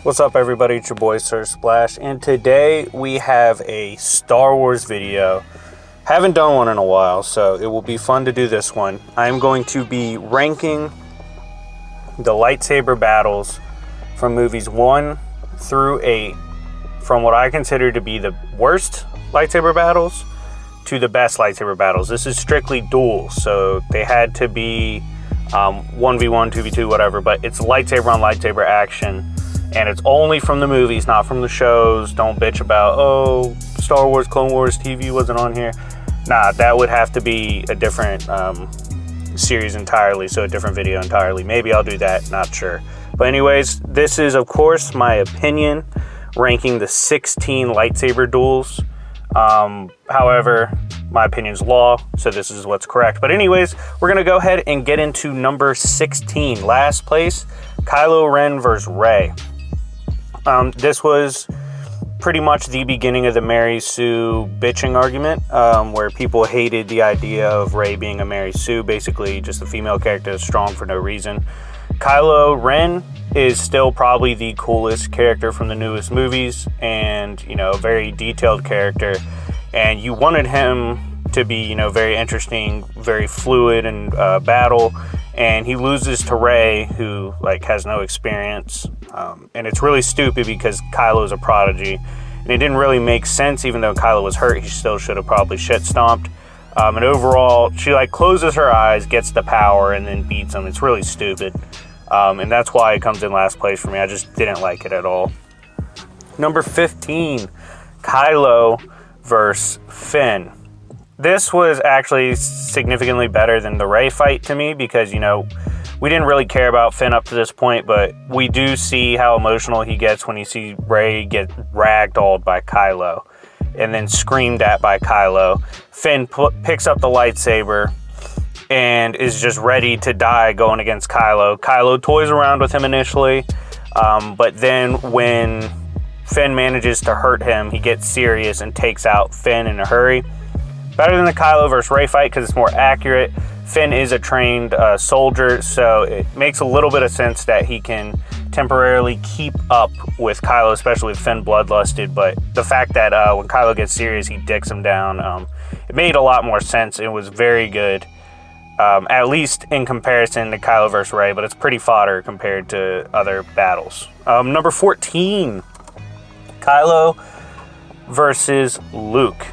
What's up, everybody? It's your boy Sir Splash, and today we have a Star Wars video. Haven't done one in a while, so it will be fun to do this one. I'm going to be ranking the lightsaber battles from movies 1 through 8, from what I consider to be the worst lightsaber battles to the best lightsaber battles. This is strictly duels, so they had to be 1v1, 2v2, whatever, but it's lightsaber on lightsaber action. And it's only from the movies, not from the shows. Don't bitch about, oh, Star Wars, Clone Wars TV wasn't on here. Nah, that would have to be a different series entirely, so a different video entirely. Maybe I'll do that, not sure. But anyways, this is, of course, my opinion, ranking the 16 lightsaber duels. However, my opinion's law, so this is what's correct. But anyways, we're going to go ahead and get into number 16. Last place, Kylo Ren versus Rey. This was pretty much the beginning of the Mary Sue bitching argument, where people hated the idea of Rey being a Mary Sue, basically just a female character that's strong for no reason. Kylo Ren is still probably the coolest character from the newest movies, and, you know, a very detailed character, and you wanted him to be, you know, very interesting, very fluid in battle, and he loses to Rey, who, like, has no experience, and it's really stupid because Kylo's a prodigy, and it didn't really make sense. Even though Kylo was hurt, he still should have probably shit stomped, and overall, she, like, closes her eyes, gets the power, and then beats him. It's really stupid, and that's why it comes in last place for me. I just didn't like it at all. Number 15, Kylo versus Finn. This was actually significantly better than the Rey fight to me because, you know, we didn't really care about Finn up to this point, but we do see how emotional he gets when you see Rey get ragdolled by Kylo and then screamed at by Kylo. Finn picks up the lightsaber and is just ready to die going against Kylo. Kylo toys around with him initially, but then when Finn manages to hurt him, he gets serious and takes out Finn in a hurry. Better than the Kylo versus Rey fight because it's more accurate. Finn is a trained soldier, so it makes a little bit of sense that he can temporarily keep up with Kylo, especially with Finn bloodlusted. But the fact that when Kylo gets serious, he dicks him down, it made a lot more sense. It was very good, at least in comparison to Kylo versus Rey, but it's pretty fodder compared to other battles. Number 14, Kylo versus Luke.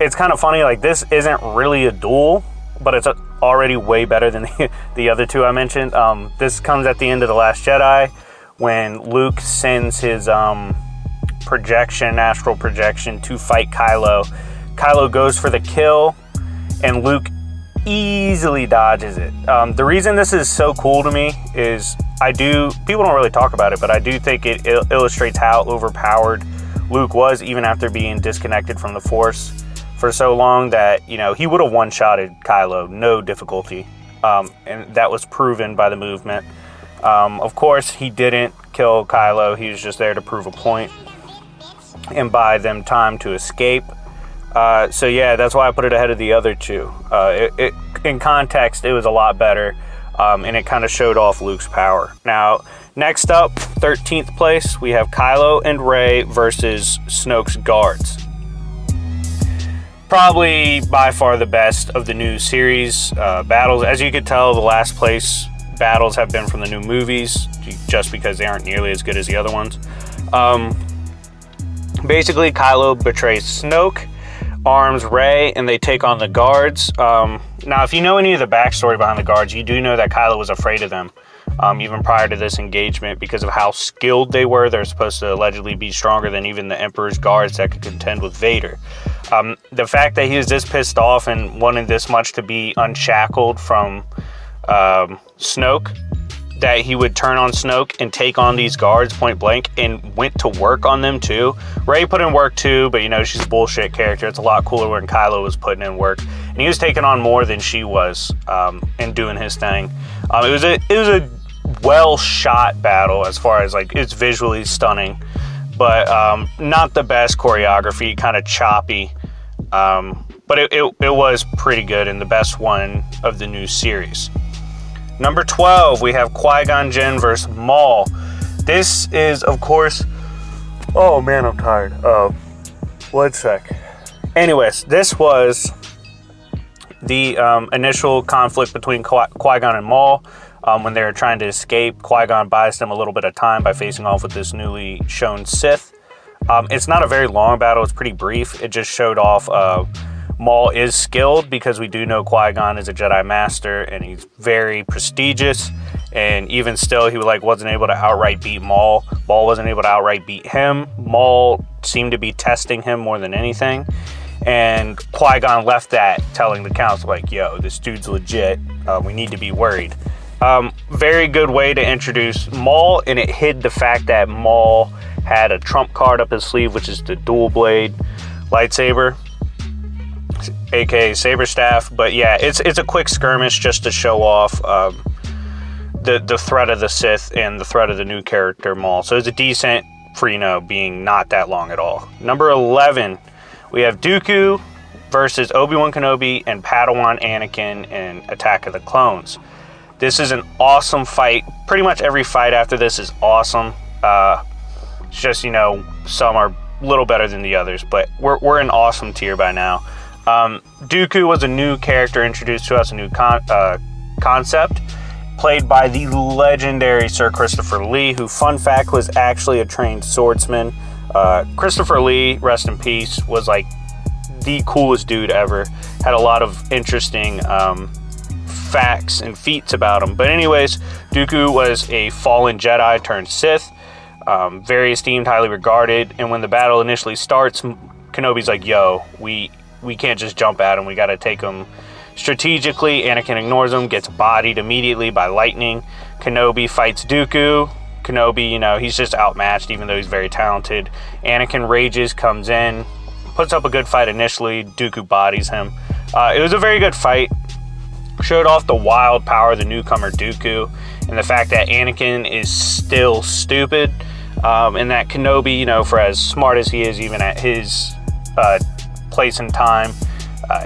It's kind of funny, like, this isn't really a duel, but it's already way better than the other two I mentioned. This comes at the end of The Last Jedi when Luke sends his astral projection to fight Kylo. Kylo goes for the kill, and Luke easily dodges it. The reason this is so cool to me is people don't really talk about it, but I do think it illustrates how overpowered Luke was even after being disconnected from the Force for so long that, you know, he would have one-shotted Kylo, no difficulty, and that was proven by the movement. Of course, he didn't kill Kylo. He was just there to prove a point and buy them time to escape. So yeah, that's why I put it ahead of the other two. In context, it was a lot better, and it kind of showed off Luke's power. Now, next up, 13th place, we have Kylo and Rey versus Snoke's guards. Probably by far the best of the new series battles. As you could tell, the last place battles have been from the new movies, just because they aren't nearly as good as the other ones. Basically, Kylo betrays Snoke, arms Rey, and they take on the guards. Now, if you know any of the backstory behind the guards, you do know that Kylo was afraid of them, even prior to this engagement, because of how skilled they were. They're supposed to allegedly be stronger than even the Emperor's guards that could contend with Vader. The fact that he was this pissed off and wanted this much to be unshackled from Snoke, that he would turn on Snoke and take on these guards point blank and went to work on them too. Rey put in work too, but, you know, she's a bullshit character. It's a lot cooler when Kylo was putting in work, and he was taking on more than she was, and doing his thing. It was a well shot battle as far as, like, it's visually stunning, but not the best choreography, kind of choppy, but it was pretty good and the best one of the new series. Number 12, we have Qui-Gon Jinn versus Maul. This is, of course... Oh, man, I'm tired. 1 sec. Anyways, this was the initial conflict between Qui-Gon and Maul. When they were trying to escape, Qui-Gon buys them a little bit of time by facing off with this newly shown Sith. It's not a very long battle. It's pretty brief. It just showed off Maul is skilled, because we do know Qui-Gon is a Jedi Master and he's very prestigious. And even still, he wasn't able to outright beat Maul. Maul wasn't able to outright beat him. Maul seemed to be testing him more than anything. And Qui-Gon left that telling the council, like, yo, this dude's legit. We need to be worried. Very good way to introduce Maul, and it hid the fact that Maul had a trump card up his sleeve, which is the dual blade lightsaber, aka saber staff. But yeah, it's a quick skirmish just to show off the threat of the Sith and the threat of the new character Maul. So it's a decent for, being not that long at all. Number 11, we have Dooku versus Obi-Wan Kenobi and Padawan Anakin in Attack of the Clones. This is an awesome fight. Pretty much every fight after this is awesome. It's just, some are a little better than the others, but we're an awesome tier by now. Dooku was a new character introduced to us, a new concept, played by the legendary Sir Christopher Lee, who, fun fact, was actually a trained swordsman. Christopher Lee, rest in peace, was the coolest dude ever. Had a lot of interesting facts and feats about him. But anyways, Dooku was a fallen Jedi turned Sith, very esteemed, highly regarded. And when the battle initially starts, Kenobi's like, yo, we can't just jump at him. We got to take him strategically. Anakin ignores him, gets bodied immediately by lightning. Kenobi fights Dooku. Kenobi, he's just outmatched, even though he's very talented. Anakin rages, comes in, puts up a good fight initially. Dooku bodies him. It was a very good fight. Showed off the wild power of the newcomer Dooku, and the fact that Anakin is still stupid, and that Kenobi, for as smart as he is, even at his place and time,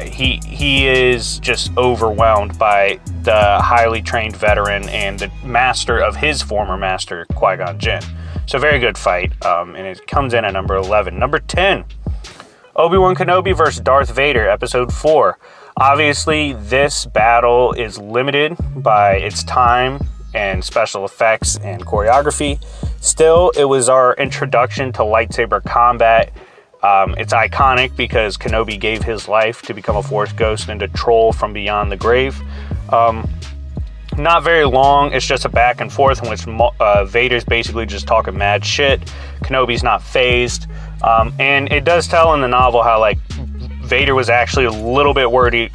he is just overwhelmed by the highly trained veteran and the master of his former master, Qui-Gon Jinn. So very good fight, and it comes in at number 11. Number 10, Obi-Wan Kenobi versus Darth Vader, Episode 4. Obviously, this battle is limited by its time and special effects and choreography. Still, it was our introduction to lightsaber combat. It's iconic because Kenobi gave his life to become a Force ghost and to troll from beyond the grave. Not very long. It's just a back and forth in which Vader's basically just talking mad shit. Kenobi's not phased. And it does tell in the novel how, Vader was actually a little bit worried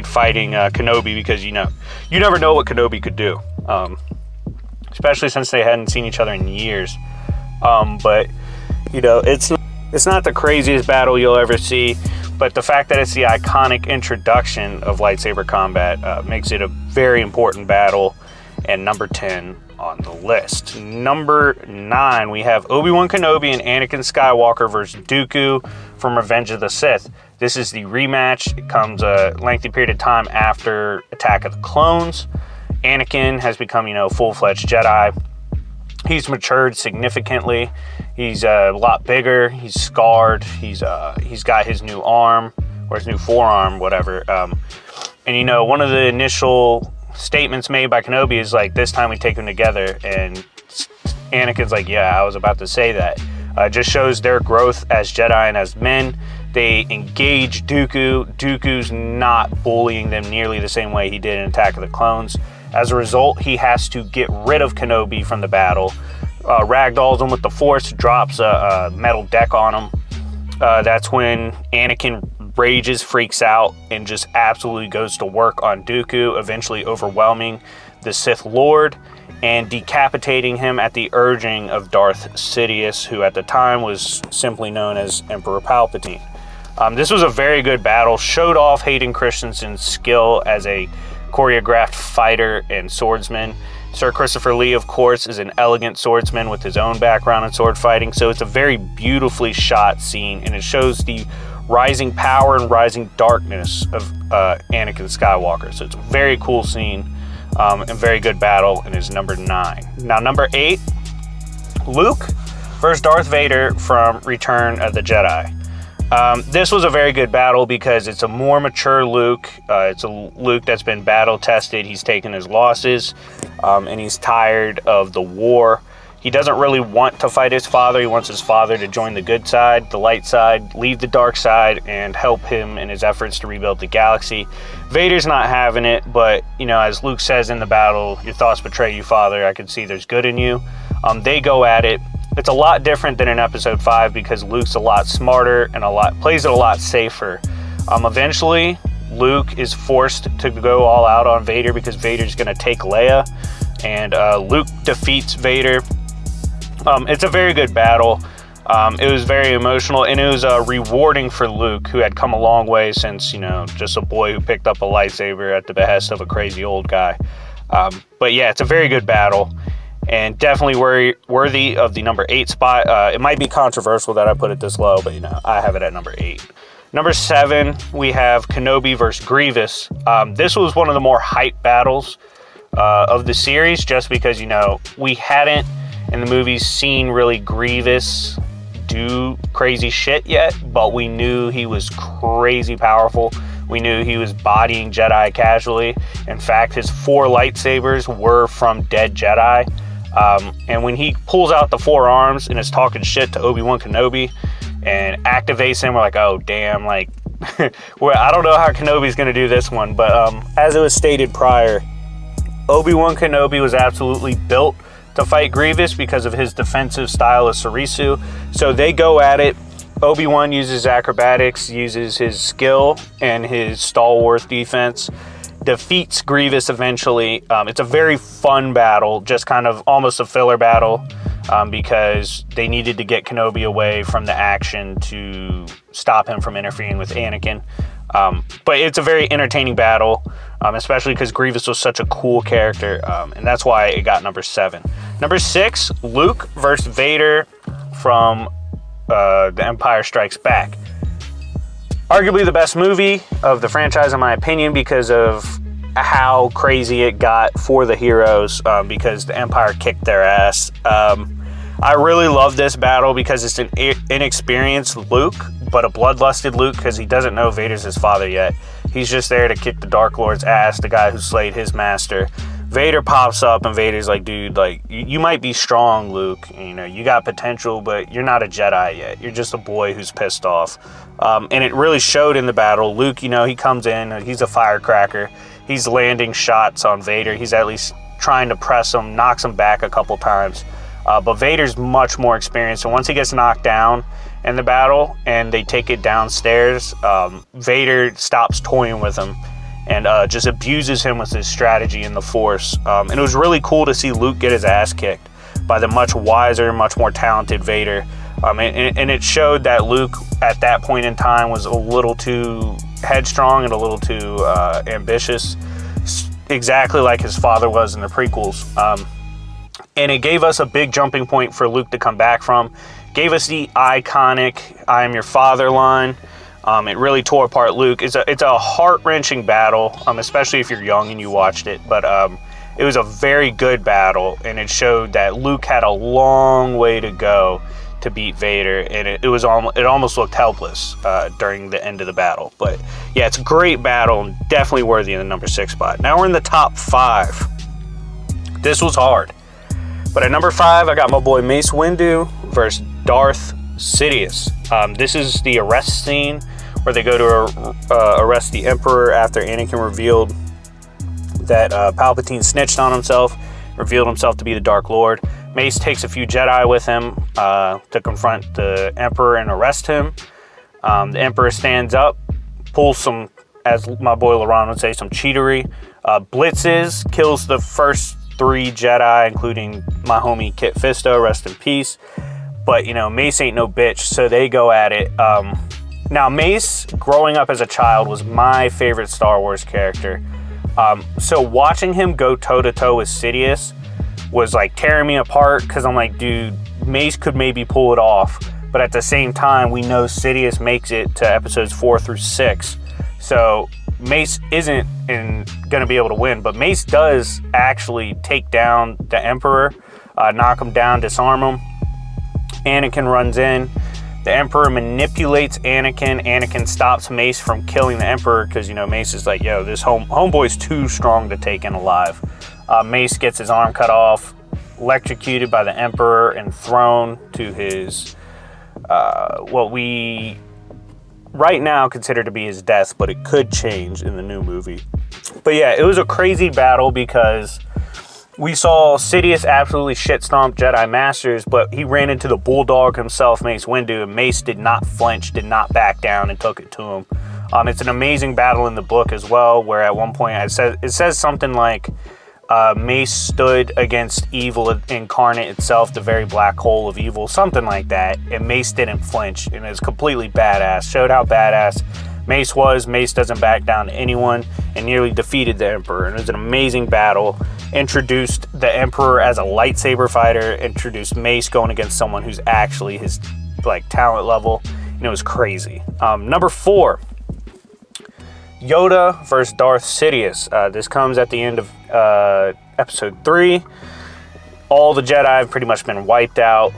fighting Kenobi, because you never know what Kenobi could do, especially since they hadn't seen each other in years. But it's not the craziest battle you'll ever see, but the fact that it's the iconic introduction of lightsaber combat makes it a very important battle. And number 10 on the list. Number 9, we have Obi-Wan Kenobi and Anakin Skywalker versus Dooku from Revenge of the Sith. This is the rematch. It comes a lengthy period of time after Attack of the Clones. Anakin has become, full-fledged Jedi. He's matured significantly. He's a lot bigger. He's scarred. He's got his new arm, or his new forearm, whatever. And one of the initial statements made by Kenobi is this time we take them together, and Anakin's like, yeah, I was about to say that. Just shows their growth as Jedi and as men. They engage Dooku. Dooku's not bullying them nearly the same way he did in Attack of the Clones. As a result, he has to get rid of Kenobi from the battle. Ragdolls him with the Force, drops a metal deck on him. That's when Anakin rages, freaks out, and just absolutely goes to work on Dooku, eventually overwhelming the Sith Lord and decapitating him at the urging of Darth Sidious, who at the time was simply known as Emperor Palpatine. This was a very good battle, showed off Hayden Christensen's skill as a choreographed fighter and swordsman. Sir Christopher Lee, of course, is an elegant swordsman with his own background in sword fighting, so it's a very beautifully shot scene, and it shows the rising power and rising darkness of Anakin Skywalker. So it's a very cool scene and very good battle, and is number 9. Now, number 8, Luke versus Darth Vader from Return of the Jedi. This was a very good battle because it's a more mature Luke. It's a Luke that's been battle tested. He's taken his losses, and he's tired of the war. He doesn't really want to fight his father. He wants his father to join the good side, the light side, leave the dark side, and help him in his efforts to rebuild the galaxy. Vader's not having it, but, you know, as Luke says in the battle, your thoughts betray you, father. I can see there's good in you. They go at it. It's a lot different than in Episode 5 because Luke's a lot smarter and plays it a lot safer. Eventually, Luke is forced to go all out on Vader because Vader's going to take Leia, and Luke defeats Vader. It's a very good battle. It was very emotional, and it was rewarding for Luke, who had come a long way since, you know, just a boy who picked up a lightsaber at the behest of a crazy old guy. But yeah, it's a very good battle, and definitely worthy of the number 8 spot. It might be controversial that I put it this low, but, you know, I have it at number 8. Number 7, we have Kenobi versus Grievous. This was one of the more hype battles of the series, just because, you know, we hadn't in the movies seen really Grievous do crazy shit yet, but we knew he was crazy powerful. We knew he was bodying Jedi casually. In fact, his 4 lightsabers were from dead Jedi. And when he pulls out the 4 arms and is talking shit to Obi-Wan Kenobi and activates him, we're like, oh damn, like I don't know how Kenobi's gonna do this one, but as it was stated prior, Obi-Wan Kenobi was absolutely built to fight Grievous because of his defensive style of Sarisu. So they go at it. Obi-Wan uses acrobatics, uses his skill and his stalwart defense, defeats Grievous eventually. It's a very fun battle, just kind of almost a filler battle, because they needed to get Kenobi away from the action to stop him from interfering with Anakin. But it's a very entertaining battle, especially because Grievous was such a cool character, and that's why it got number 7. Number 6, Luke versus Vader from The Empire Strikes Back. Arguably the best movie of the franchise, in my opinion, because of how crazy it got for the heroes, because the Empire kicked their ass. I really love this battle because it's an inexperienced Luke, but a bloodlusted Luke, because he doesn't know Vader's his father yet. He's just there to kick the Dark Lord's ass, the guy who slayed his master. Vader pops up, and Vader's like, dude, like, you might be strong, Luke. You know, you got potential, but you're not a Jedi yet. You're just a boy who's pissed off. And it really showed in the battle. Luke, you know, he comes in, he's a firecracker. He's landing shots on Vader. He's at least trying to press him, knocks him back a couple times. But Vader's much more experienced, and once he gets knocked down in the battle and they take it downstairs, Vader stops toying with him and just abuses him with his strategy in the Force. And it was really cool to see Luke get his ass kicked by the much wiser, much more talented Vader. And it showed that Luke, at that point in time, was a little too headstrong and a little too ambitious, exactly like his father was in the prequels. And it gave us a big jumping point for Luke to come back from. Gave us the iconic "I am your father" line. It really tore apart Luke. It's a heart-wrenching battle, especially if you're young and you watched it. But it was a very good battle, and it showed that Luke had a long way to go to beat Vader, and it almost looked helpless during the end of the battle. But yeah, it's a great battle and definitely worthy of the number 6 spot. Now we're in the top 5. This was hard. But at number 5, I got my boy Mace Windu versus Darth Sidious. This is the arrest scene where they go to arrest the Emperor after Anakin revealed that Palpatine snitched on himself, revealed himself to be the Dark Lord. Mace takes a few Jedi with him to confront the Emperor and arrest him. The Emperor stands up, pulls some, as my boy Laron would say, some cheatery, blitzes, kills the first 3 Jedi, including my homie Kit Fisto, rest in peace. But, you know, Mace ain't no bitch, so they go at it. Now, Mace, growing up as a child, was my favorite Star Wars character. So watching him go toe-to-toe with Sidious was, like, tearing me apart, because I'm like, dude, Mace could maybe pull it off. But at the same time, we know Sidious makes it to episodes 4 through 6. So Mace isn't going to be able to win, but Mace does actually take down the Emperor, knock him down, disarm him. Anakin runs in. The Emperor manipulates Anakin. Anakin stops Mace from killing the Emperor because, you know, Mace is like, yo, this homeboy's too strong to take in alive. Mace gets his arm cut off, electrocuted by the Emperor, and thrown to his, what we right now consider to be his death, but it could change in the new movie. But yeah, it was a crazy battle because we saw Sidious absolutely shit stomp Jedi Masters, but he ran into the Bulldog himself, Mace Windu, and Mace did not flinch, did not back down, and took it to him. It's an amazing battle in the book as well, where at one point it says something like Mace stood against evil incarnate itself, the very black hole of evil, something like that, and Mace didn't flinch, and it was completely badass. Showed how badass Mace was. Mace doesn't back down to anyone, and nearly defeated the Emperor, and it was an amazing battle. Introduced the Emperor as a lightsaber fighter, introduced Mace going against someone who's actually his like talent level, and it was crazy. Number 4, Yoda versus Darth Sidious. This comes at the end of episode 3. All the Jedi have pretty much been wiped out.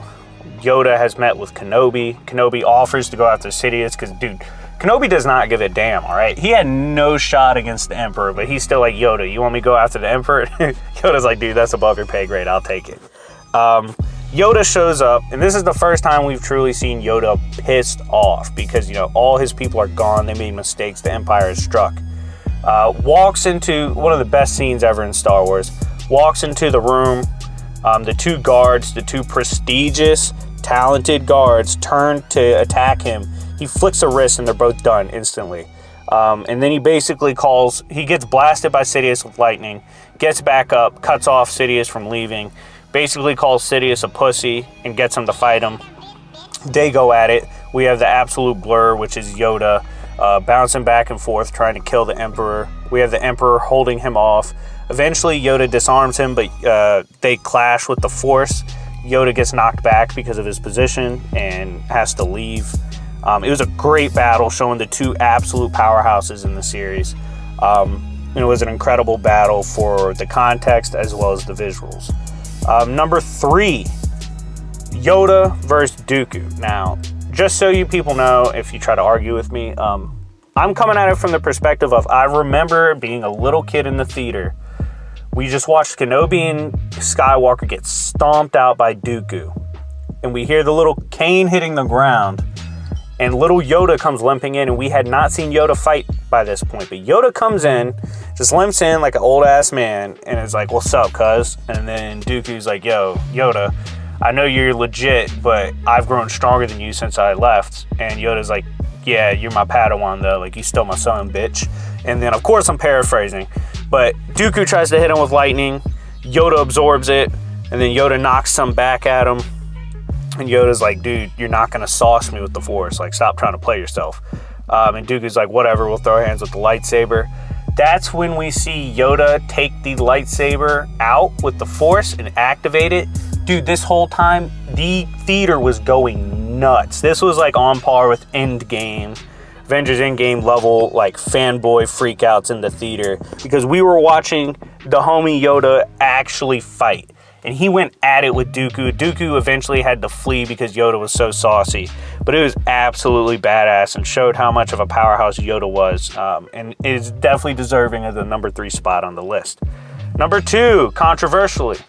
Yoda has met with Kenobi. Kenobi offers to go after Sidious because, dude, Kenobi does not give a damn, all right? He had no shot against the Emperor, but he's still like, Yoda, you want me to go after the Emperor? Yoda's like, dude, that's above your pay grade. I'll take it. Yoda shows up, and this is the first time we've truly seen Yoda pissed off because, you know, all his people are gone. They made mistakes. The Empire is struck. Walks into one of the best scenes ever in Star Wars. Walks into the room. The 2 guards, the 2 prestigious, talented guards, turn to attack him. He flicks a wrist and they're both done instantly. And then he basically he gets blasted by Sidious with lightning, gets back up, cuts off Sidious from leaving, basically calls Sidious a pussy and gets him to fight him. They go at it. We have the absolute blur, which is Yoda bouncing back and forth, trying to kill the Emperor. We have the Emperor holding him off. Eventually, Yoda disarms him, but they clash with the Force. Yoda gets knocked back because of his position and has to leave. It was a great battle, showing the 2 absolute powerhouses in the series. It was an incredible battle for the context as well as the visuals. Number 3, Yoda versus Dooku. Now, just so you people know, if you try to argue with me, I'm coming at it from the perspective of I remember being a little kid in the theater. We just watched Kenobi and Skywalker get stomped out by Dooku. And we hear the little cane hitting the ground. And little Yoda comes limping in, and we had not seen Yoda fight by this point. But Yoda comes in, just limps in like an old-ass man, and is like, what's up, cuz? And then Dooku's like, yo, Yoda, I know you're legit, but I've grown stronger than you since I left. And Yoda's like, yeah, you're my Padawan, though. Like, you still my son, bitch. And then, of course, I'm paraphrasing. But Dooku tries to hit him with lightning. Yoda absorbs it, and then Yoda knocks some back at him. And Yoda's like, dude, you're not going to sauce me with the Force. Like, stop trying to play yourself. And Dooku's like, whatever, we'll throw hands with the lightsaber. That's when we see Yoda take the lightsaber out with the Force and activate it. Dude, this whole time, the theater was going nuts. This was like on par with Endgame, Avengers Endgame level, like fanboy freakouts in the theater. Because we were watching the homie Yoda actually fight. And he went at it with Dooku. Dooku eventually had to flee because Yoda was so saucy. But it was absolutely badass and showed how much of a powerhouse Yoda was. And it is definitely deserving of the number 3 spot on the list. Number 2, controversially,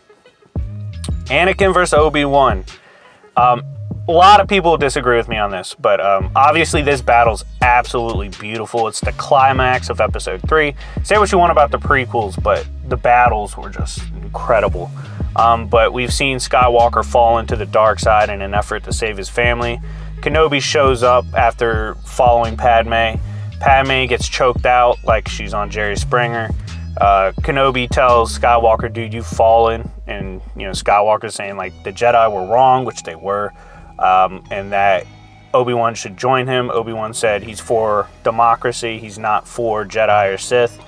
Anakin versus Obi-Wan. A lot of people disagree with me on this. But obviously this battle's absolutely beautiful. It's the climax of episode 3. Say what you want about the prequels, but the battles were just incredible. But we've seen Skywalker fall into the dark side in an effort to save his family. Kenobi shows up after following Padme. Padme gets choked out like she's on Jerry Springer. Kenobi tells Skywalker, dude, you've fallen. And, you know, Skywalker's saying, like, the Jedi were wrong, which they were, and that Obi-Wan should join him. Obi-Wan said he's for democracy. He's not for Jedi or Sith.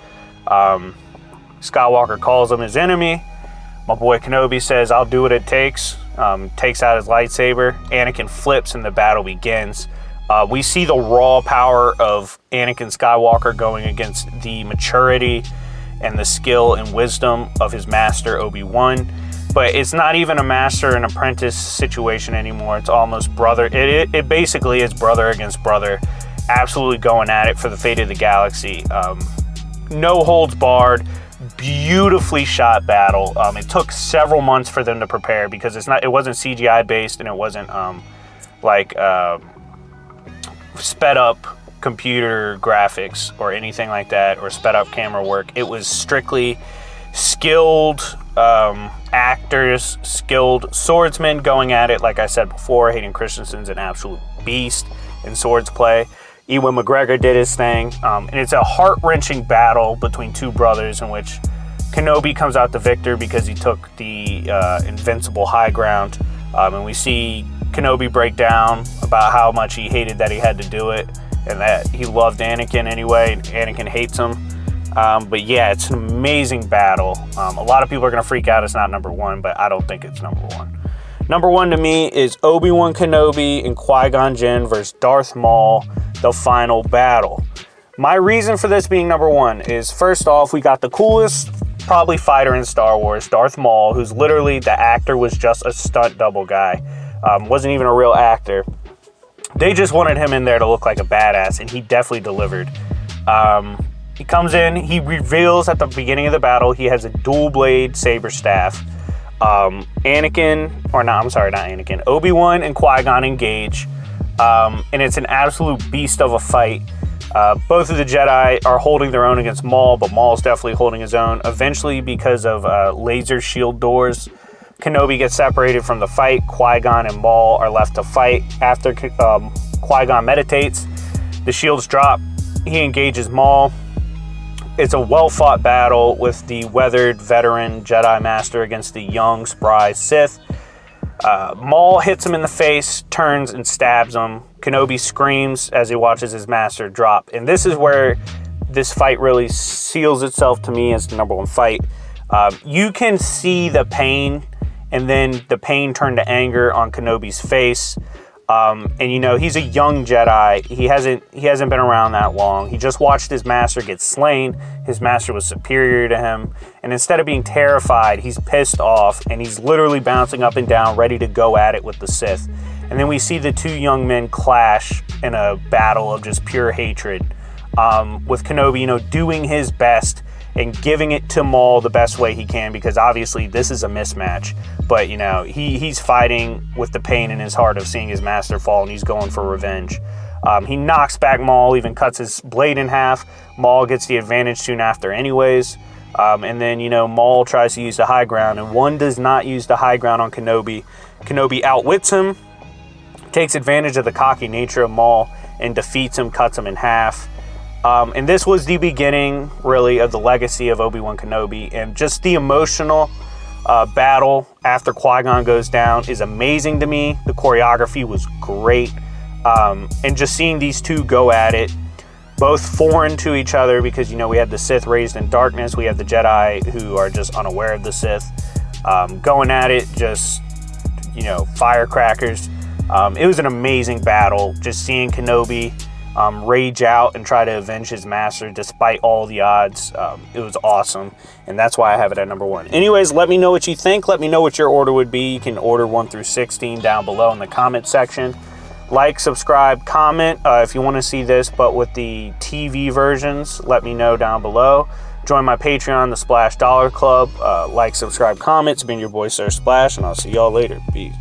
Skywalker calls him his enemy. My boy Kenobi says, I'll do what it takes. Takes out his lightsaber. Anakin flips and the battle begins. We see the raw power of Anakin Skywalker going against the maturity and the skill and wisdom of his master Obi-Wan. but it's not even a master and apprentice situation anymore. It's almost brother. It basically is brother against brother, absolutely going at it for the fate of the galaxy. No holds barred, beautifully shot battle. It took several months for them to prepare because it wasn't CGI based, and it wasn't sped up computer graphics or anything like that, or sped up camera work. It was strictly skilled actors, skilled swordsmen going at it. Like I said before, Hayden Christensen's an absolute beast in swords play. Ewan McGregor did his thing, and it's a heart-wrenching battle between two brothers in which Kenobi comes out the victor because he took the invincible high ground, and we see Kenobi break down about how much he hated that he had to do it, and that he loved Anakin anyway, and Anakin hates him. But yeah, it's an amazing battle. A lot of people are going to freak out it's not number one, but I don't think it's number one. Number one to me is Obi-Wan Kenobi and Qui-Gon Jinn versus Darth Maul, the final battle. My reason for this being number one is, first off, we got the coolest probably fighter in Star Wars, Darth Maul, who's literally, the actor was just a stunt double guy. Wasn't even a real actor. They just wanted him in there to look like a badass, and he definitely delivered. He comes in, he reveals at the beginning of the battle he has a dual blade saber staff. Obi-Wan and Qui-Gon engage, and it's an absolute beast of a fight. Both of the Jedi are holding their own against Maul, but Maul's definitely holding his own. Eventually, because of laser shield doors, Kenobi gets separated from the fight. Qui-Gon and Maul are left to fight. After Qui-Gon meditates, the shields drop. He engages Maul. It's a well-fought battle with the weathered veteran Jedi Master against the young, spry Sith. Maul hits him in the face, turns and stabs him. Kenobi screams as he watches his master drop. And this is where this fight really seals itself to me as the number one fight. You can see the pain, and then the pain turned to anger on Kenobi's face. And you know, he's a young Jedi. He hasn't been around that long. He just watched his master get slain. His master was superior to him. And instead of being terrified, he's pissed off, and he's literally bouncing up and down, ready to go at it with the Sith. And then we see the two young men clash in a battle of just pure hatred. With Kenobi, you know, doing his best and giving it to Maul the best way he can, because obviously this is a mismatch. But, you know, he's fighting with the pain in his heart of seeing his master fall, and he's going for revenge. He knocks back Maul, even cuts his blade in half. Maul gets the advantage soon after anyways. And then, you know, Maul tries to use the high ground, and one does not use the high ground on Kenobi. Kenobi outwits him, takes advantage of the cocky nature of Maul, and defeats him, cuts him in half. And this was the beginning, really, of the legacy of Obi-Wan Kenobi. And just the emotional battle after Qui-Gon goes down is amazing to me. The choreography was great. And just seeing these two go at it, both foreign to each other, because, you know, we have the Sith raised in darkness. We have the Jedi who are just unaware of the Sith. Going at it, just, you know, firecrackers. It was an amazing battle. Just seeing Kenobi rage out and try to avenge his master despite all the odds. It was awesome, and that's why I have it at number one. Anyways, let me know what you think. Let me know what your order would be. You can order 1 through 16 down below in the comment section. Like, subscribe, comment if you want to see this, but with the TV versions, let me know down below. Join my Patreon, the Splash Dollar Club. Like, subscribe, comment. It's been your boy, Sir Splash, and I'll see y'all later. Peace.